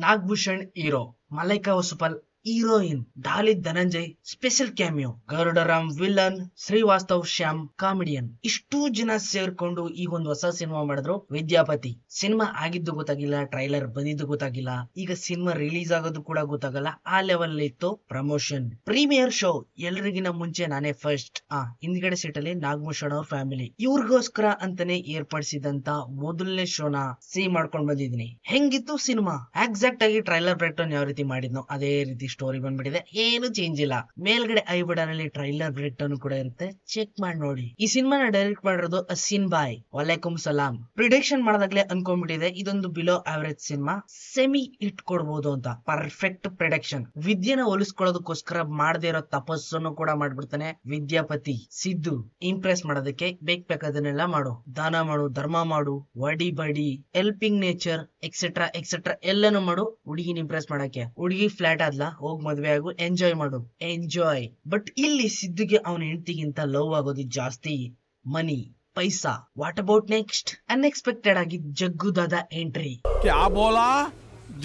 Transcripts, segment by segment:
Nagabhushan hero, Malaika Vasupal heroine, Daali Dhananjay special cameo, Garudaram villain, Shrivastav Shyam comedian. ಇಷ್ಟು ಜನ ಸೇರ್ಕೊಂಡು ಈಗ ಒಂದು ಹೊಸ ಸಿನಿಮಾ ಮಾಡಿದ್ರು, ವಿದ್ಯಾಪತಿ. ಸಿನಿಮಾ ಆಗಿದ್ದು ಗೊತ್ತಾಗಿಲ್ಲ, ಟ್ರೈಲರ್ ಬಂದಿದ್ದು ಗೊತ್ತಾಗಿಲ್ಲ, ಈಗ ಸಿನಿಮಾ ರಿಲೀಸ್ ಆಗೋದು ಕೂಡ ಗೊತ್ತಾಗಲ್ಲ, ಆ ಲೆವೆಲ್ ಇತ್ತು ಪ್ರಮೋಷನ್. ಪ್ರೀಮಿಯರ್ ಶೋ ಎಲ್ರಿಗಿನ ಮುಂಚೆ ನಾನೇ ಫಸ್ಟ್. ಹಿಂದ್ಗಡೆ ಸೀಟ್ ಅಲ್ಲಿ ನಾಗಭೂಷಣ್ ಅವ್ರ ಫ್ಯಾಮಿಲಿ, ಇವ್ರಿಗೋಸ್ಕರ ಅಂತಾನೆ ಏರ್ಪಡಿಸಿದಂತ ಮೊದಲನೇ ಶೋನ ಮಾಡ್ಕೊಂಡ್ ಬಂದಿದ್ದೀನಿ. ಹೆಂಗಿತ್ತು ಸಿನಿಮಾ? ಎಕ್ಸಾಕ್ಟ್ ಆಗಿ ಟ್ರೈಲರ್ ಬ್ರೇಕ್ ಡೌನ್ ಯಾವ ರೀತಿ ಮಾಡಿದ್ನೋ ಅದೇ ರೀತಿ ಸ್ಟೋರಿ ಬಂದ್ಬಿಟ್ಟಿದೆ, ಏನು ಚೇಂಜ್ ಇಲ್ಲ. ಮೇಲ್ಗಡೆ ಐ ಬಟನ್ ಅಲ್ಲಿ ಟ್ರೈಲರ್ ಬ್ರೇಕ್ ಡೌನ್ ಕೂಡ ಇರುತ್ತೆ, ಚೆಕ್ ಮಾಡಿ ನೋಡಿ. ಈ ಸಿನಿಮಾನ ಡೈರೆಕ್ಟ್ ಮಾಡಿರೋದು ಅಸಿನ್ ಬಾಯ್, ವಲೈಕುಂ ಸಲಾಂ. ಪ್ರಿಡಿಕ್ಷನ್ ಮಾಡದಾಗ್ಲೇ ಅನ್ಕೊಂಡ್ಬಿಟ್ಟಿದೆ ಇದೊಂದು below average cinema, semi it ಕೊಡ್ಬೋದು ಅಂತ. Perfect prediction. ವಿದ್ಯೆನ ಹೋಲಿಸ್ಕೊಳ್ಳೋದಕ್ಕೋಸ್ಕರ ಮಾಡದೇ ಇರೋ ತಪಸ್ಸನ್ನು ಕೂಡ ಮಾಡ್ಬಿಡ್ತಾನೆ ವಿದ್ಯಾಪತಿ. ಸಿದ್ದು ಇಂಪ್ರೆಸ್ ಮಾಡೋದಕ್ಕೆ ಬೇಕಾದನ್ನೆಲ್ಲ ಮಾಡು, ದಾನ ಮಾಡು, ಧರ್ಮ ಮಾಡು, ವಡಿ ಬಡಿ, ಹೆಲ್ಪಿಂಗ್ ನೇಚರ್ ಎಕ್ಸೆಟ್ರಾ ಎಕ್ಸೆಟ್ರಾ ಎಲ್ಲಾನು ಮಾಡು, ಹುಡುಗಿನ ಇಂಪ್ರೆಸ್ ಮಾಡಕ್ಕೆ. ಹುಡುಗಿ ಫ್ಲಾಟ್ ಆದ್ಲಾ, ಹೋಗ್ ಮದ್ವೆ ಆಗು, ಎಂಜಾಯ್ ಮಾಡು, ಎಂಜಾಯ್. ಬಟ್ ಇಲ್ಲಿ ಸಿದ್ದುಗೆ ಅವನ ಹೆಂಡತಿಗಿಂತ ಲವ್ ಆಗೋದು ಜಾಸ್ತಿ. Money, paisa. What about next? Unexpected ಆಗಿ ಜಗ್ಗು ದಾದಾ ಎಂಟ್ರಿ. ಕ್ಯಾ ಬೋಲಾ?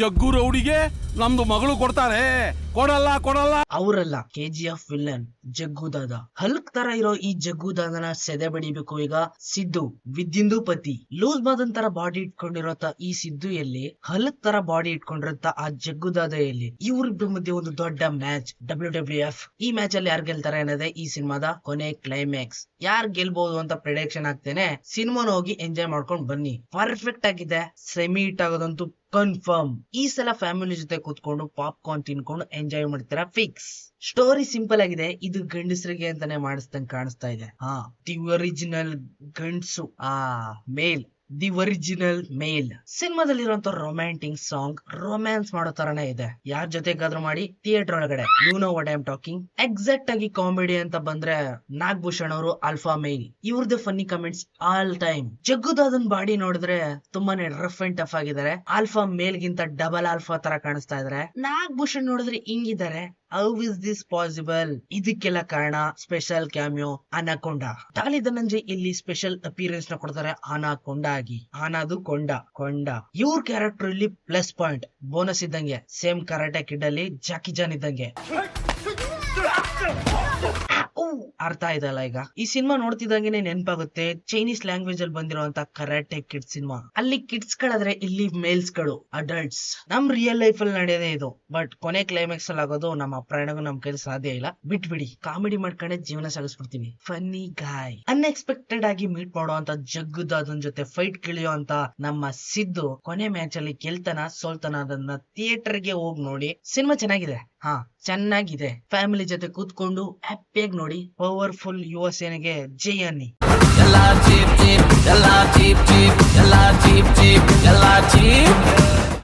ಜಗ್ಗು ರೌಡಿಗೆ ನಮ್ದು ಮಗಳು ಕೊಡ್ತಾರೆ, ಕೊಡಲ್ಲ. ಅವರಲ್ಲ, KGF ವಿಲನ್ ಜಗ್ಗು ದಾದಾ. ಹಲ್ಕ್ ತರ ಇರೋ ಈ ಜಗ್ಗು ದಾದನ ಸೆದೆ ಬಡಿಬೇಕು ಈಗ ಸಿದ್ದು, ವಿದ್ಯಿಂದು ಪತಿ. ಲೂಸ್ ಬಾದನ್ ತರ ಬಾಡಿ ಇಟ್ಕೊಂಡಿರೋತ ಈ ಸಿದ್ದು ಎಲ್ಲಿ, ಹಲ್ಕ್ ತರ ಬಾಡಿ ಇಟ್ಕೊಂಡಿರತ್ತ ಆ ಜಗ್ಗು ದಾದಾ ಎಲ್ಲಿ? ಇವ್ರಿಬ್ರ ಮಧ್ಯೆ ಒಂದು ದೊಡ್ಡ ಮ್ಯಾಚ್, WWF. ಈ ಮ್ಯಾಚ್ ಅಲ್ಲಿ ಯಾರು ಗೆಲ್ತಾರೆ ಅನ್ನೋದೇ ಈ ಸಿನಿಮಾದ ಕೊನೆ ಕ್ಲೈಮ್ಯಾಕ್ಸ್. ಯಾರ್ ಗೆಲ್ಬಹುದು ಅಂತ ಪ್ರಿಡಿಕ್ಷನ್ ಆಗ್ತೇನೆ. ಸಿನಿಮಾನ ಹೋಗಿ ಎಂಜಾಯ್ ಮಾಡ್ಕೊಂಡ್ ಬನ್ನಿ. ಪರ್ಫೆಕ್ಟ್ ಆಗಿದೆ, ಸೆಮಿ ಹಿಟ್ ಆಗೋದಂತೂ ಕನ್ಫರ್ಮ್. ಈ ಸಲ ಫ್ಯಾಮಿಲಿ ಜೊತೆ ಕೂತ್ಕೊಂಡು ಪಾಪ್ಕಾರ್ನ್ ತಿನ್ಕೊಂಡು ಎಂಜಾಯ್ ಮಾಡ್ತೀರಾ ಫಿಕ್ಸ್. ಸ್ಟೋರಿ ಸಿಂಪಲ್ ಆಗಿದೆ, ಇದು ಗಂಡಸರಿಗೆ ಅಂತಾನೆ ಮಾಡಿಸ್ದಂಗ್ ಕಾಣಿಸ್ತಾ ಇದೆ. ದಿ ಒರಿಜಿನಲ್ ಗಂಡ್ಸು, ಮೇಲ್, ದಿ ಒರಿಜಿನಲ್ ಮೇಲ್. ಸಿನಿಮಾದಲ್ಲಿರುವಂತ ರೊಮ್ಯಾಂಟಿಕ್ ಸಾಂಗ್ ರೊಮ್ಯಾನ್ಸ್ ಮಾಡೋ ತರನೇ ಇದೆ. ಯಾರ ಜೊತೆಗಾದ್ರೂ ಮಾಡಿ ಥಿಯೇಟರ್ ಒಳಗಡೆ. You know what I am talking. Exact ಆಗಿ ಕಾಮಿಡಿ ಅಂತ ಬಂದ್ರೆ ನಾಗಭೂಷಣ್ ಅವರು ಆಲ್ಫಾ ಮೇಲ್. ಇವ್ರದ್ದು ಫನ್ನಿ ಕಮೆಂಟ್ಸ್ ಆಲ್ ಟೈಮ್. ಜಗ್ಗುದಾದನ್ ಬಾಡಿ ನೋಡಿದ್ರೆ ತುಂಬಾನೇ ರಫ್ ಅಂಡ್ ಟಫ್ ಆಗಿದ್ದಾರೆ. ಆಲ್ಫಾ ಮೇಲ್ ಗಿಂತ ಡಬಲ್ ಆಲ್ಫಾ ತರ ಕಾಣಿಸ್ತಾ ಇದಾರೆ. ನಾಗಭೂಷಣ್ ನೋಡಿದ್ರೆ ಹಿಂಗಿದ್ದಾರೆ. How is this possible? ಇದಕ್ಕೆಲ್ಲ ಕಾರಣ ಸ್ಪೆಷಲ್ ಕ್ಯಾಮಿಯೋ ಅನಾಕೊಂಡ. ಡಾಲಿ ಧನಂಜಯ್ ಇಲ್ಲಿ ಸ್ಪೆಷಲ್ ಅಪಿಯರೆನ್ಸ್ ನ ಕೊಡ್ತಾರೆ ಅನಾಕೊಂಡ ಆಗಿ. ಆನಾದು ಕೊಂಡ. ಇವ್ರ ಕ್ಯಾರೆಕ್ಟರ್ ಇಲ್ಲಿ ಪ್ಲಸ್ ಪಾಯಿಂಟ್, ಬೋನಸ್ ಇದ್ದಂಗೆ. ಸೇಮ್ ಕರಾಟೆ ಕಿಡ್ ಅಲ್ಲಿ ಜಾಕಿ ಜಾನ್ ಇದ್ದಂಗೆ. ಅರ್ಥ ಆಯ್ತಲ್ಲ ಈಗ? ಈ ಸಿನಿಮಾ ನೋಡ್ತಿದ್ದಂಗೆನೆ ನೆನಪಾಗುತ್ತೆ ಚೈನೀಸ್ ಲ್ಯಾಂಗ್ವೇಜ್ ಅಲ್ಲಿ ಬಂದಿರುವಂತ ಕರಾಟೆ ಕಿಡ್ಸ್ ಸಿನಿಮಾ. ಅಲ್ಲಿ ಕಿಡ್ಸ್ ಗಳಾದ್ರೆ ಇಲ್ಲಿ ಮೇಲ್ಸ್ ಗಳು, ಅಡಲ್ಟ್ಸ್. ನಮ್ ರಿಯಲ್ ಲೈಫ್ ಅಲ್ಲಿ ನಡೆಯೋದೇ ಇದು. ಬಟ್ ಕೊನೆ ಕ್ಲೈಮ್ಯಾಕ್ಸ್ ಅಲ್ಲಿ ಆಗೋದು ನಮ್ಮ ಪ್ರಾಣಗೂ ನಮ್ ಕೈಲಿ ಸಾಧ್ಯ ಇಲ್ಲ. ಬಿಟ್ಬಿಡಿ, ಕಾಮಿಡಿ ಮಾಡ್ಕೊಂಡೆ ಜೀವನ ಸಾಗಿಸ್ಬಿಡ್ತೀವಿ. ಫನ್ನಿ ಗಾಯ್. ಅನ್ಎಕ್ಸ್ಪೆಕ್ಟೆಡ್ ಆಗಿ ಮೀಟ್ ಮಾಡುವಂತ ಜಗ್ಗುದಾದನ್ ಜೊತೆ ಫೈಟ್ ಕಿಳಿಯೋ ಅಂತ ನಮ್ಮ ಸಿದ್ದು ಕೊನೆ ಮ್ಯಾಚ್ ಅಲ್ಲಿ ಗೆಲ್ತನ ಸೋಲ್ತನ ಅದನ್ನ ಥಿಯೇಟರ್ ಗೆ ಹೋಗಿ ನೋಡಿ. ಸಿನಿಮಾ ಚೆನ್ನಾಗಿದೆ, ಚೆನ್ನಾಗಿದೆ. ಫ್ಯಾಮಿಲಿ ಜೊತೆ ಕೂತ್ಕೊಂಡು ಹ್ಯಾಪಿಯಾಗಿ ನೋಡಿ. ಪವರ್ಫುಲ್ ಯುವ ಸೇನೆಗೆ ಜೈ ಅನ್ನಿ.